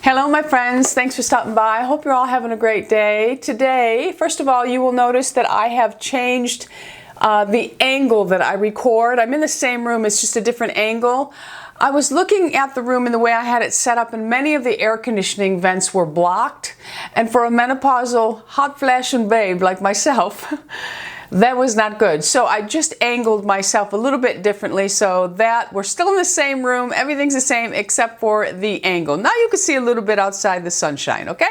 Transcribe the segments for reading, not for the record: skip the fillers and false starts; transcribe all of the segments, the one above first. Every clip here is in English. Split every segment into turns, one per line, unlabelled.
Hello my friends, thanks for stopping by. I hope you're all having a great day. Today, first of all, you will notice that I have changed the angle that I record. I'm in the same room, it's just a different angle. I was looking at the room and the way I had it set up, and many of the air conditioning vents were blocked. And for a menopausal hot flash and babe like myself, that was not good. So I just angled myself a little bit differently so that we're still in the same room. Everything's the same except for the angle. Now you can see a little bit outside the sunshine, okay?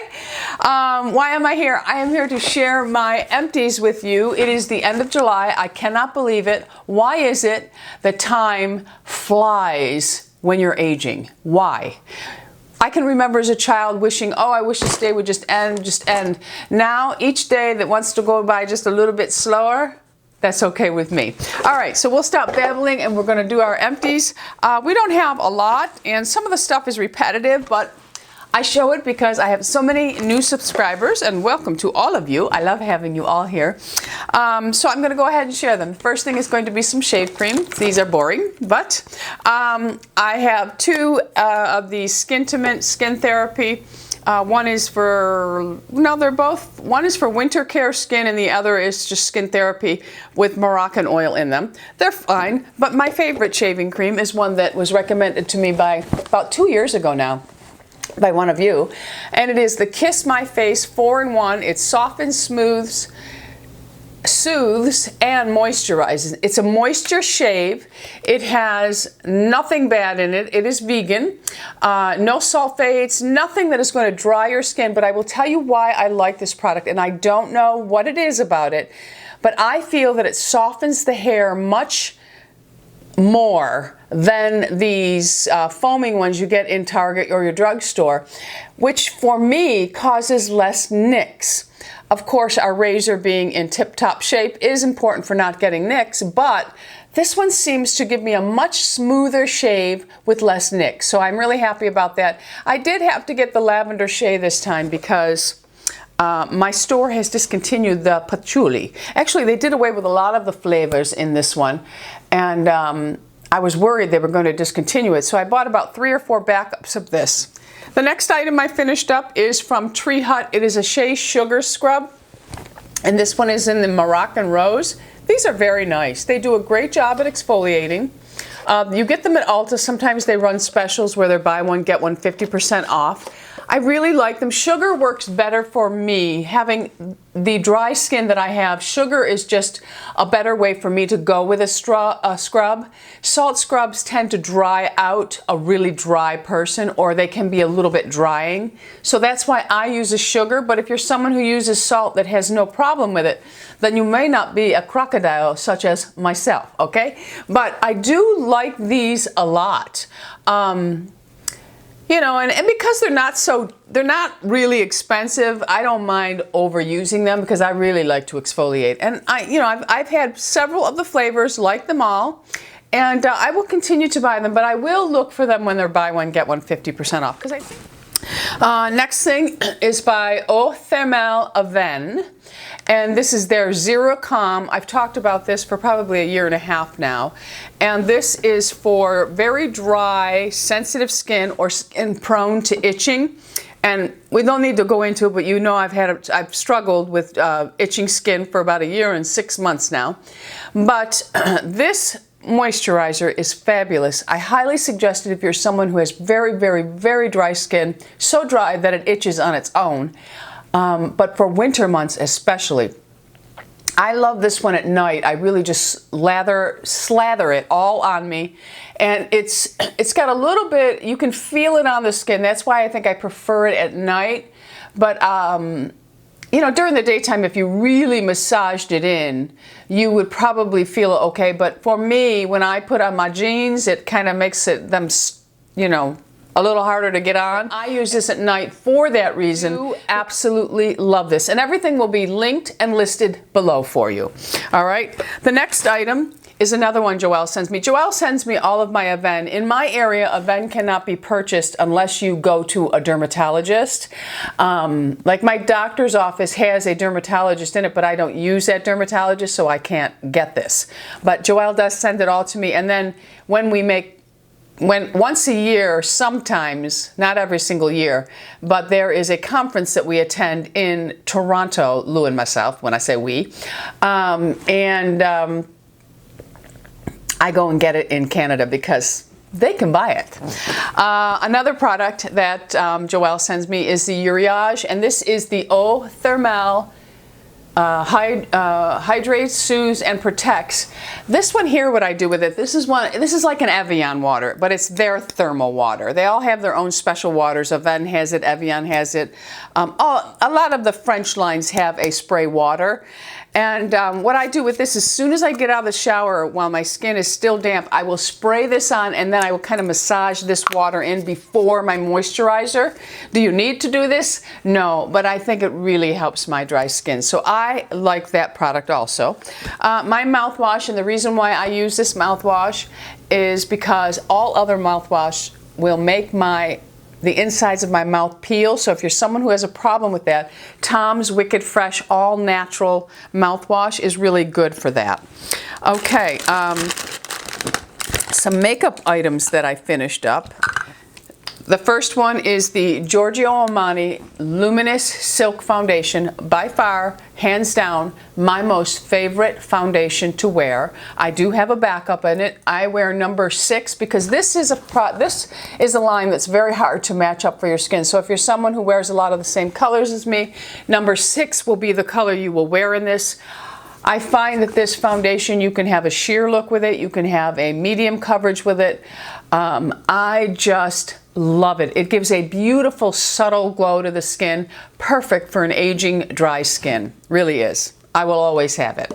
Why am I here? I am here to share my empties with you. It is the end of July. I cannot believe it. Why is it? The time flies when you're aging. Why? I can remember as a child wishing, oh, I wish this day would just end. Now, each day that wants to go by just a little bit slower, that's okay with me. All right, so we'll stop babbling and we're gonna do our empties. We don't have a lot, and some of the stuff is repetitive, but I show it because I have so many new subscribers, and welcome to all of you. I love having you all here. So I'm gonna go ahead and share them. The first thing is going to be some shave cream. These are boring, but I have two of the Skintimate Skin Therapy. One is for, no, they're both, one is for winter care skin and the other is just skin therapy with Moroccan oil in them. They're fine, but my favorite shaving cream is one that was recommended to me by about 2 years ago now, by one of you, and it is the Kiss My Face 4-in-1. It softens, smooths, soothes, and moisturizes. It's a moisture shave. It has nothing bad in it. It is vegan, no sulfates, nothing that is going to dry your skin. But I will tell you why I like this product, and I don't know what it is about it, but I feel that it softens the hair much more than these foaming ones you get in Target or your drugstore, which for me causes less nicks. Of course, our razor being in tip-top shape is important for not getting nicks, but this one seems to give me a much smoother shave with less nicks, so I'm really happy about that. I did have to get the lavender shade this time because my store has discontinued the patchouli. Actually, they did away with a lot of the flavors in this one, and I was worried they were going to discontinue it, so I bought about 3 or 4 backups of this. The next item I finished up is from Tree Hut. It is a Shea Sugar Scrub, and this one is in the Moroccan Rose. These are very nice. They do a great job at exfoliating. You get them at Ulta. Sometimes they run specials where they're buy one, get one 50% off. I really like them. Sugar works better for me. Having the dry skin that I have, sugar is just a better way for me to go with a scrub. Salt scrubs tend to dry out a really dry person, or they can be a little bit drying. So that's why I use a sugar, but if you're someone who uses salt that has no problem with it, then you may not be a crocodile such as myself, okay? But I do like these a lot. You know, and because they're not really expensive, I don't mind overusing them because I really like to exfoliate. And I've had several of the flavors, like them all, and I will continue to buy them, but I will look for them when they're buy one, get one 50% off. Because I think next thing is by Eau Thermale Aven. And this is their Zero Calm. I've talked about this for probably 1.5 years now. And this is for very dry, sensitive skin or skin prone to itching. And we don't need to go into it, but you know I've struggled with itching skin for about 1 year and 6 months now. But this moisturizer is fabulous. I highly suggest it if you're someone who has very, very, very dry skin, so dry that it itches on its own. But for winter months especially, I love this one at night. I really just slather it all on me, and it's got a little bit, you can feel it on the skin. That's why I think I prefer it at night. But you know, during the daytime, if you really massaged it in, you would probably feel okay. But for me, when I put on my jeans, it kind of makes them, you know, a little harder to get on. I use this at night for that reason. You absolutely love this. And everything will be linked and listed below for you. All right. The next item is another one Joelle sends me. Joelle sends me all of my Aven. In my area, Aven cannot be purchased unless you go to a dermatologist. Like my doctor's office has a dermatologist in it, but I don't use that dermatologist, so I can't get this. But Joelle does send it all to me. And then when we make once a year, sometimes, not every single year, but there is a conference that we attend in Toronto, Lou and myself, when I say we, I go and get it in Canada because they can buy it. Another product that Joelle sends me is the Girogio, and this is the Eau Thermale hydrates, soothes, and protects. This one here, what I do with it, this is like an Evian water, but it's their thermal water. They all have their own special waters. Effet has it, Evian has it. A lot of the French lines have a spray water. And what I do with this, as soon as I get out of the shower while my skin is still damp, I will spray this on, and then I will kind of massage this water in before my moisturizer. Do you need to do this? No, but I think it really helps my dry skin. So I like that product also. My mouthwash, and the reason why I use this mouthwash is because all other mouthwash will make the insides of my mouth peel. So if you're someone who has a problem with that, Tom's Wicked Fresh All Natural Mouthwash is really good for that. Okay, some makeup items that I finished up. The first one is the Giorgio Armani Luminous Silk Foundation. By far, hands down, my most favorite foundation to wear. I do have a backup in it. I wear number 6 because this is a line that's very hard to match up for your skin. So if you're someone who wears a lot of the same colors as me, number 6 will be the color you will wear in this. I find that this foundation, you can have a sheer look with it. You can have a medium coverage with it. I just love it. It gives a beautiful, subtle glow to the skin. Perfect for an aging, dry skin. Really is. I will always have it.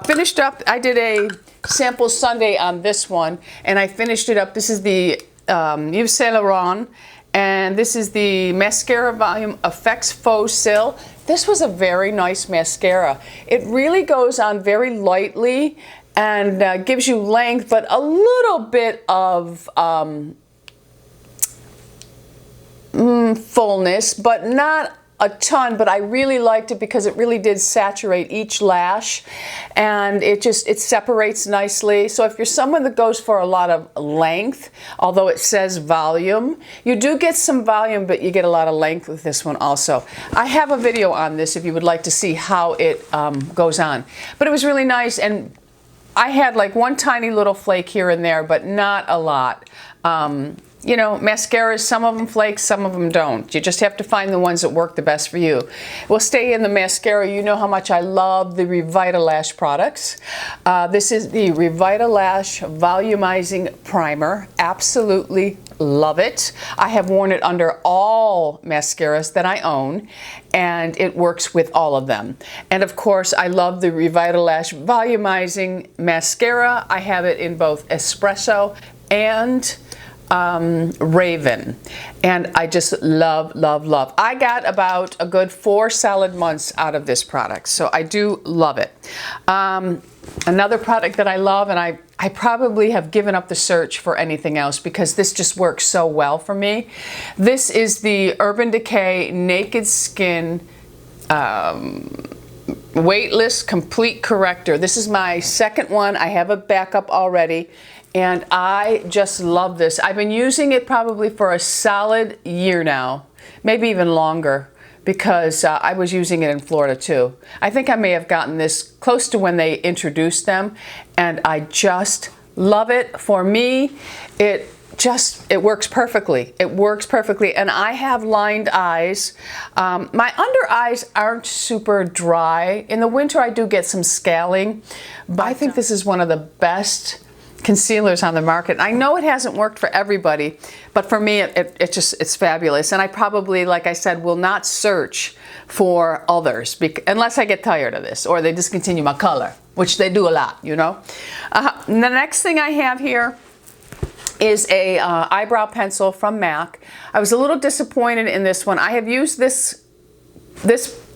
Finished up, I did a sample sundae on this one, and I finished it up. This is the Yves Saint Laurent, and this is the Mascara Volume Effects Faux Cils. This was a very nice mascara. It really goes on very lightly and gives you length, but a little bit of fullness, but not a ton. But I really liked it because it really did saturate each lash, and it separates nicely. So if you're someone that goes for a lot of length, although it says volume, you do get some volume, but you get a lot of length with this one also. I have a video on this if you would like to see how it goes on. But it was really nice, and I had like one tiny little flake here and there, but not a lot. You know, mascaras, some of them flake, some of them don't. You just have to find the ones that work the best for you. We'll stay in the mascara. You know how much I love the Revitalash products. This is the Revitalash Volumizing Primer. Absolutely love it. I have worn it under all mascaras that I own, and it works with all of them. And of course, I love the Revitalash Volumizing Mascara. I have it in both Espresso and Raven, and I just love, love, love. I got about a good 4 solid months out of this product, so I do love it. Another product that I love, and I probably have given up the search for anything else because this just works so well for me. This is the Urban Decay Naked Skin Weightless Complete Corrector. This is my second one. I have a backup already, and I just love this. I've been using it probably for a solid year now, maybe even longer, because I was using it in Florida too. I think I may have gotten this close to when they introduced them, and I just love it. For me, it works perfectly. It works perfectly, and I have lined eyes. My under eyes aren't super dry. In the winter, I do get some scaling, but I think this is one of the best concealers on the market. I know it hasn't worked for everybody, but for me, it's fabulous. And I probably, like I said, will not search for others unless I get tired of this or they discontinue my color, which they do a lot, you know. The next thing I have here is a eyebrow pencil from MAC. I was a little disappointed in this one. I have used this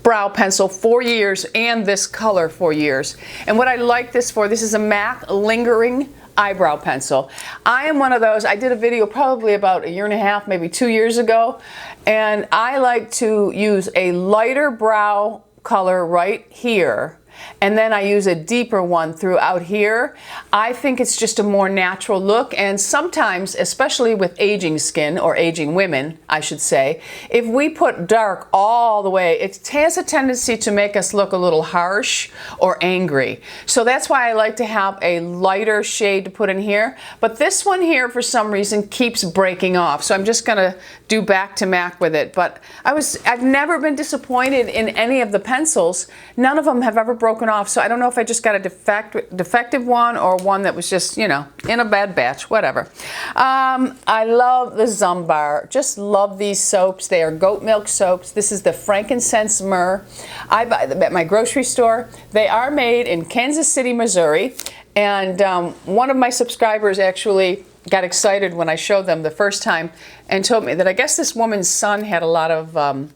brow pencil for years and this color for years. And what I like this for, this is a MAC Lingering Eyebrow Pencil. I am one of those, I did a video probably about a year and a half, maybe 2 years ago, and I like to use a lighter brow color right here and then I use a deeper one throughout here. I think it's just a more natural look, and sometimes, especially with aging skin, or aging women, I should say, if we put dark all the way, it has a tendency to make us look a little harsh or angry. So that's why I like to have a lighter shade to put in here. But this one here, for some reason, keeps breaking off. So I'm just gonna do back to MAC with it. But I've never been disappointed in any of the pencils. None of them have ever broken off. So I don't know if I just got a defective one, or one that was just, you know, in a bad batch, whatever. I love the Zumbar. Just love these soaps. They are goat milk soaps. This is the frankincense myrrh. I buy them at my grocery store. They are made in Kansas City, Missouri. And one of my subscribers actually got excited when I showed them the first time and told me that I guess this woman's son had a lot of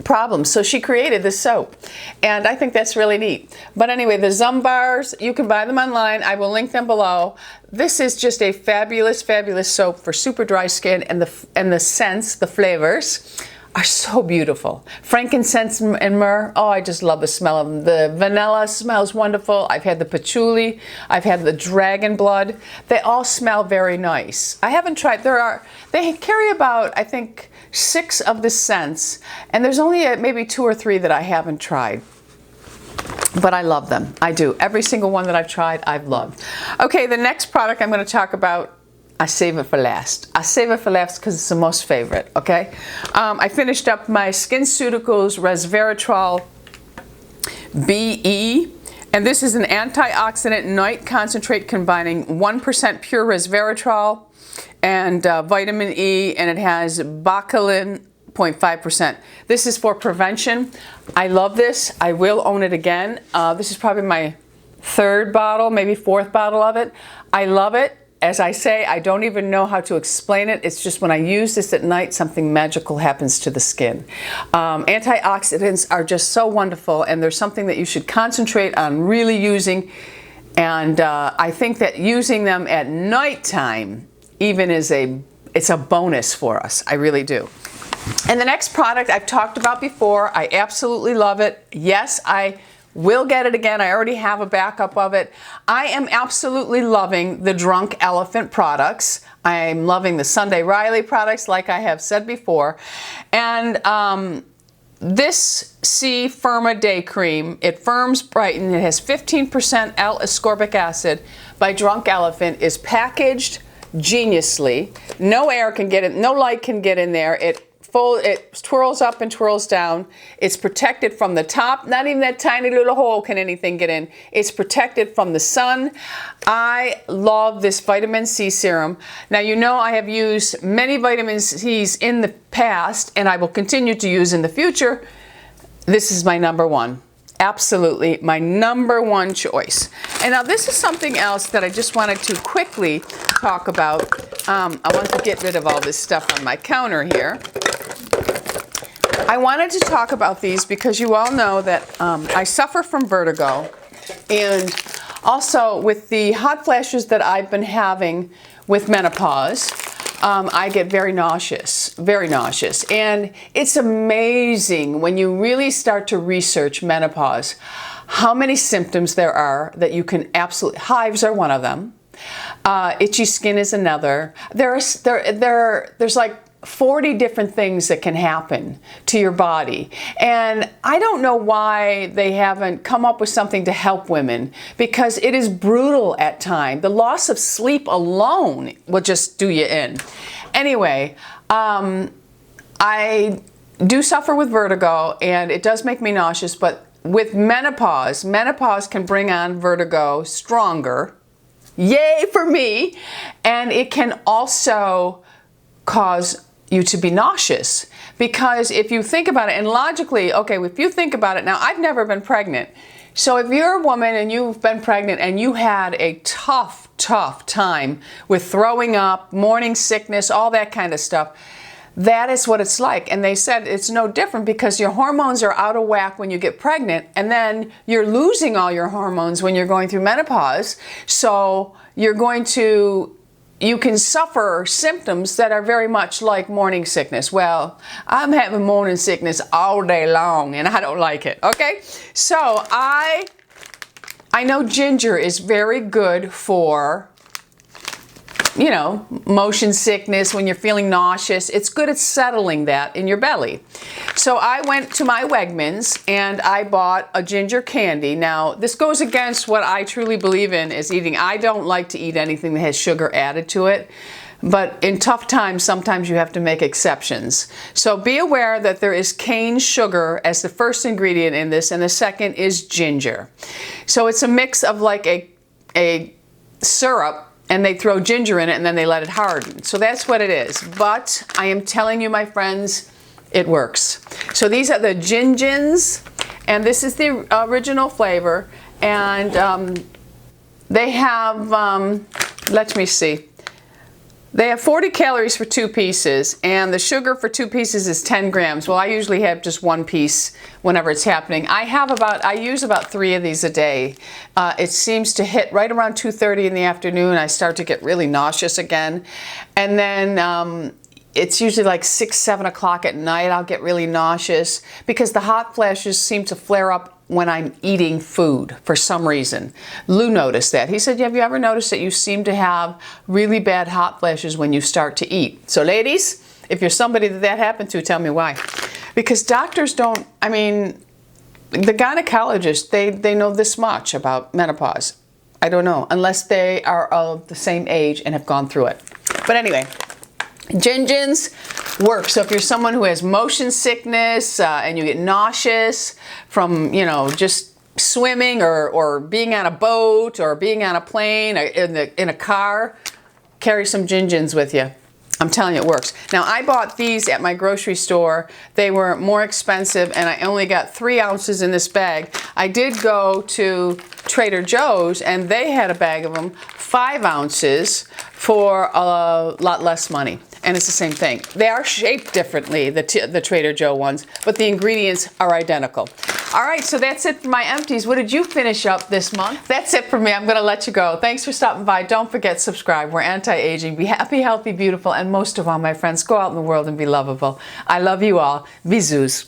problems, so she created this soap, and I think that's really neat. But anyway, the Zumbars, you can buy them online. I will link them below. This is just a fabulous, fabulous soap for super dry skin, and the scents, the flavors are so beautiful. Frankincense and myrrh, oh, I just love the smell of them. The vanilla smells wonderful. I've had the patchouli, I've had the dragon blood. They all smell very nice. I haven't tried, they carry about, I think, 6 of the scents, and there's only maybe 2 or 3 that I haven't tried. But I love them, I do. Every single one that I've tried, I've loved. Okay, the next product I'm gonna talk about, I save it for last. I save it for last because it's the most favorite, okay? I finished up my SkinCeuticals Resveratrol BE, and this is an antioxidant night concentrate combining 1% pure resveratrol and vitamin E, and it has botulinum 0.5%. This is for prevention. I love this. I will own it again. This is probably my 3rd bottle, maybe 4th bottle of it. I love it. As I say, I don't even know how to explain it. It's just when I use this at night, something magical happens to the skin. Antioxidants are just so wonderful, and there's something that you should concentrate on really using. And I think that using them at nighttime even it's a bonus for us. I really do. And the next product I've talked about before. I absolutely love it. Yes, I will get it again. I already have a backup of it. I am absolutely loving the Drunk Elephant products. I'm loving the Sunday Riley products, like I have said before. And this C Firma Day Cream, it firms, brighten, it has 15% L-ascorbic acid by Drunk Elephant, is packaged geniusly. No air can get in, no light can get in there. It twirls up and twirls down. It's protected from the top. Not even that tiny little hole can anything get in. It's protected from the sun. I love this vitamin C serum. Now, you know I have used many vitamin C's in the past, and I will continue to use in the future. This is my number one. Absolutely my number one choice. And now this is something else that I just wanted to quickly talk about. I want to get rid of all this stuff on my counter here. I wanted to talk about these because you all know that I suffer from vertigo, and also with the hot flashes that I've been having with menopause, I get very nauseous, and it's amazing when you really start to research menopause how many symptoms there are that you can absolutely, hives are one of them, itchy skin is another. There's like 40 different things that can happen to your body. And I don't know why they haven't come up with something to help women, because it is brutal at times. The loss of sleep alone will just do you in. Anyway, I do suffer with vertigo, and it does make me nauseous, but with menopause can bring on vertigo stronger. Yay for me! And it can also cause you to be nauseous, because if you think about it, and logically, okay, if you think about it, now I've never been pregnant, so if you're a woman and you've been pregnant and you had a tough time with throwing up, morning sickness, all that kind of stuff, that is what it's like. And they said it's no different, because your hormones are out of whack when you get pregnant, and then you're losing all your hormones when you're going through menopause, so you can suffer symptoms that are very much like morning sickness. Well, I'm having morning sickness all day long, and I don't like it, okay? So I I know ginger is very good for, you know, motion sickness, when you're feeling nauseous. It's good at settling that in your belly. So I went to my Wegmans and I bought a ginger candy. Now, this goes against what I truly believe in is eating. I don't like to eat anything that has sugar added to it. But in tough times, sometimes you have to make exceptions. So be aware that there is cane sugar as the first ingredient in this, and the second is ginger. So it's a mix of like a syrup, and they throw ginger in it and then they let it harden. So that's what it is. But I am telling you, my friends, it works. So these are the gingins, and this is the original flavor. And they have, let me see. They have 40 calories for 2 pieces, and the sugar for 2 pieces is 10 grams. Well, I usually have just 1 piece whenever it's happening. I use about 3 of these a day. It seems to hit right around 2:30 in the afternoon. I start to get really nauseous again. And then it's usually like 6, 7 o'clock at night I'll get really nauseous because the hot flashes seem to flare up when I'm eating food for some reason. Lou noticed that. He said, have you ever noticed that you seem to have really bad hot flashes when you start to eat? So ladies, if you're somebody that happened to, tell me why. Because doctors don't, I mean, the gynecologists, they know this much about menopause. I don't know, unless they are of the same age and have gone through it. But anyway, gingins work. So if you're someone who has motion sickness and you get nauseous from, you know, just swimming or being on a boat or being on a plane or in a car, carry some gingins with you. I'm telling you, it works. Now, I bought these at my grocery store. They were more expensive, and I only got 3 ounces in this bag. I did go to Trader Joe's, and they had a bag of them, 5 ounces, for a lot less money. And it's the same thing. They are shaped differently, the Trader Joe ones, but the ingredients are identical. All right, so that's it for my empties. What did you finish up this month? That's it for me. I'm going to let you go. Thanks for stopping by. Don't forget, subscribe. We're anti-aging. Be happy, healthy, beautiful, and most of all, my friends, go out in the world and be lovable. I love you all. Bisous.